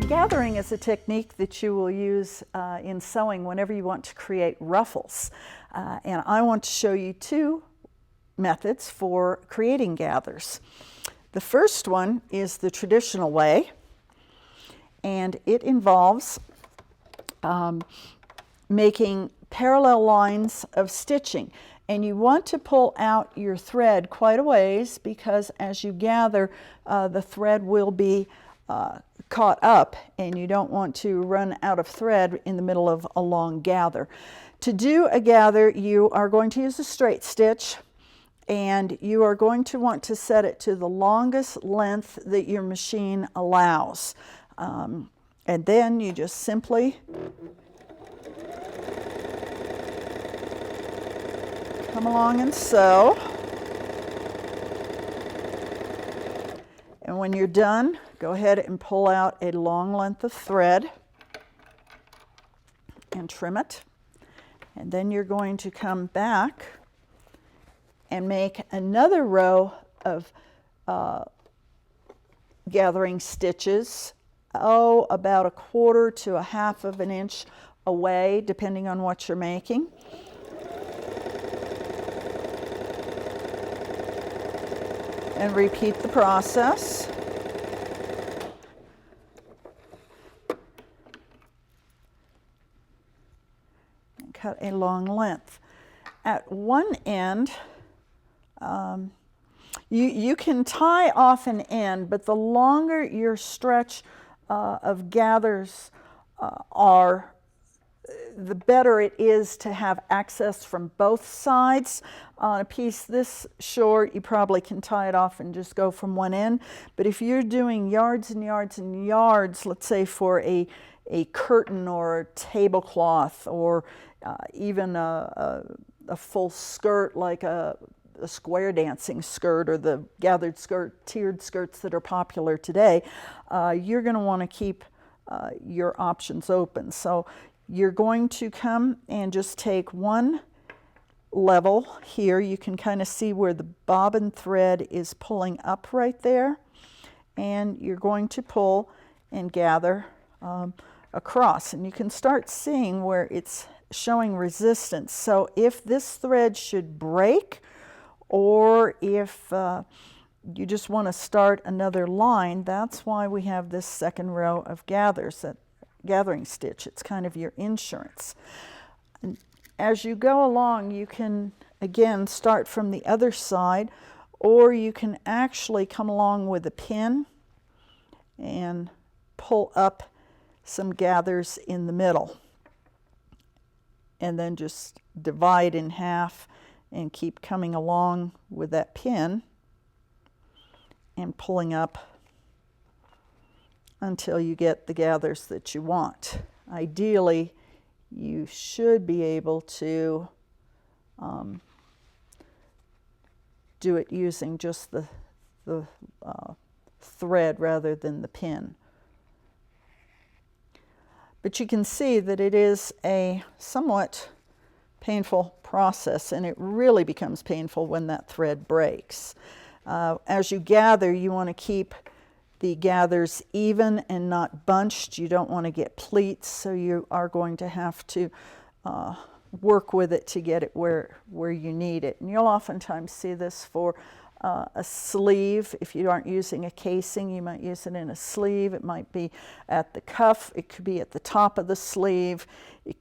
Gathering is a technique that you will use in sewing whenever you want to create ruffles. And I want to show you two methods for creating gathers. The first one is the traditional way, and it involves making parallel lines of stitching. And you want to pull out your thread quite a ways, because as you gather, the thread will be caught up, and you don't want to run out of thread in the middle of a long gather. To do a gather, you are going to use a straight stitch, and you are going to want to set it to the longest length that your machine allows. And then you just simply come along and sew. And when you're done, go ahead and pull out a long length of thread and trim it. And then you're going to come back and make another row of gathering stitches, about 1/4 to 1/2 of an inch away, depending on what you're making. And repeat the process. And cut a long length. At one end, you can tie off an end, but the longer your stretch of gathers are, the better it is to have access from both sides. On a piece this short, you probably can tie it off and just go from one end. But if you're doing yards and yards and yards, let's say for a curtain or a tablecloth, or even a full skirt like a square dancing skirt, or the gathered skirt, tiered skirts that are popular today, you're going to want to keep your options open. So you're going to come and just take one level here. You can kind of see where the bobbin thread is pulling up right there. And you're going to pull and gather across. And you can start seeing where it's showing resistance. So if this thread should break, or if you just want to start another line, that's why we have this second row of gathering stitch. It's kind of your insurance. And as you go along, you can again start from the other side, or you can actually come along with a pin and pull up some gathers in the middle, and then just divide in half and keep coming along with that pin and pulling up until you get the gathers that you want. Ideally, you should be able to do it using just the thread rather than the pin. But you can see that it is a somewhat painful process, and it really becomes painful when that thread breaks. As you gather, you want to keep the gathers even and not bunched. You don't want to get pleats, so you are going to have to work with it to get it where you need it. And you'll oftentimes see this for a sleeve. If you aren't using a casing, you might use it in a sleeve. It might be at the cuff. It could be at the top of the sleeve. It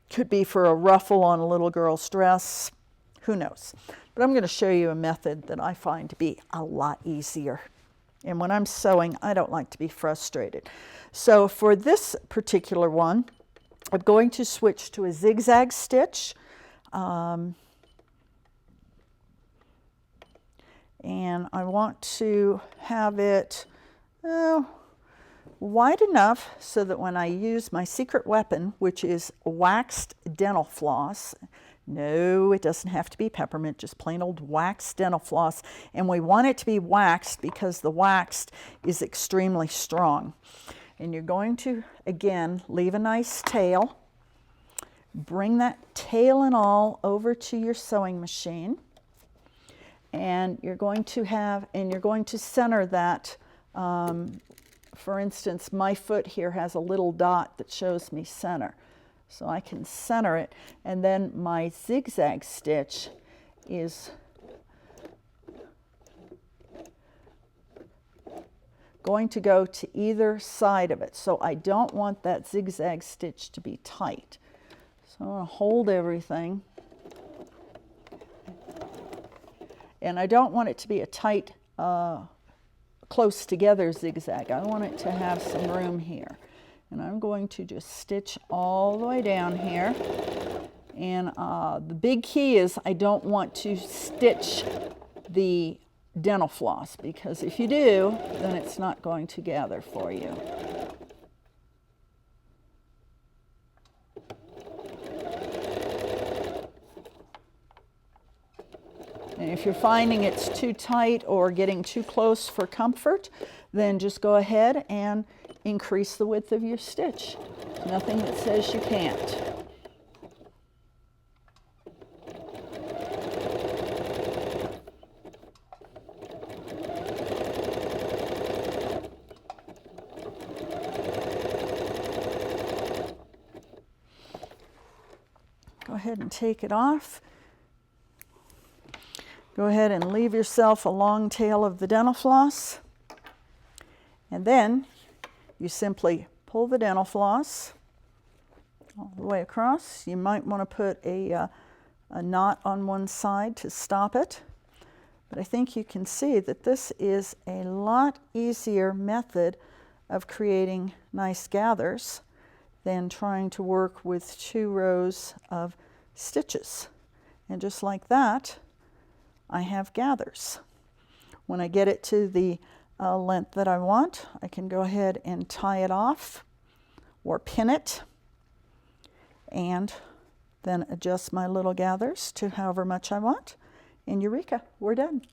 could be for a ruffle on a little girl's dress. Who knows? But I'm going to show you a method that I find to be a lot easier. And when I'm sewing, I don't like to be frustrated. So for this particular one, I'm going to switch to a zigzag stitch. And I want to have it wide enough so that when I use my secret weapon, which is waxed dental floss, no, it doesn't have to be peppermint, just plain old waxed dental floss. And we want it to be waxed because the waxed is extremely strong. And you're going to, again, leave a nice tail. Bring that tail and all over to your sewing machine. And you're going to center that for instance, my foot here has a little dot that shows me center. So I can center it, and then my zigzag stitch is going to go to either side of it. So I don't want that zigzag stitch to be tight. So I'm going to hold everything. And I don't want it to be a tight, close together zigzag. I want it to have some room here. And I'm going to just stitch all the way down here. And the big key is I don't want to stitch the dental floss, because if you do, then it's not going to gather for you. And if you're finding it's too tight or getting too close for comfort, then just go ahead and increase the width of your stitch. Nothing that says you can't. Go ahead and take it off. Go ahead and leave yourself a long tail of the dental floss. And then you simply pull the dental floss all the way across. You might want to put a knot on one side to stop it. But I think you can see that this is a lot easier method of creating nice gathers than trying to work with 2 rows of stitches. And just like that, I have gathers. When I get it to the length that I want, I can go ahead and tie it off or pin it, and then adjust my little gathers to however much I want. And eureka, we're done.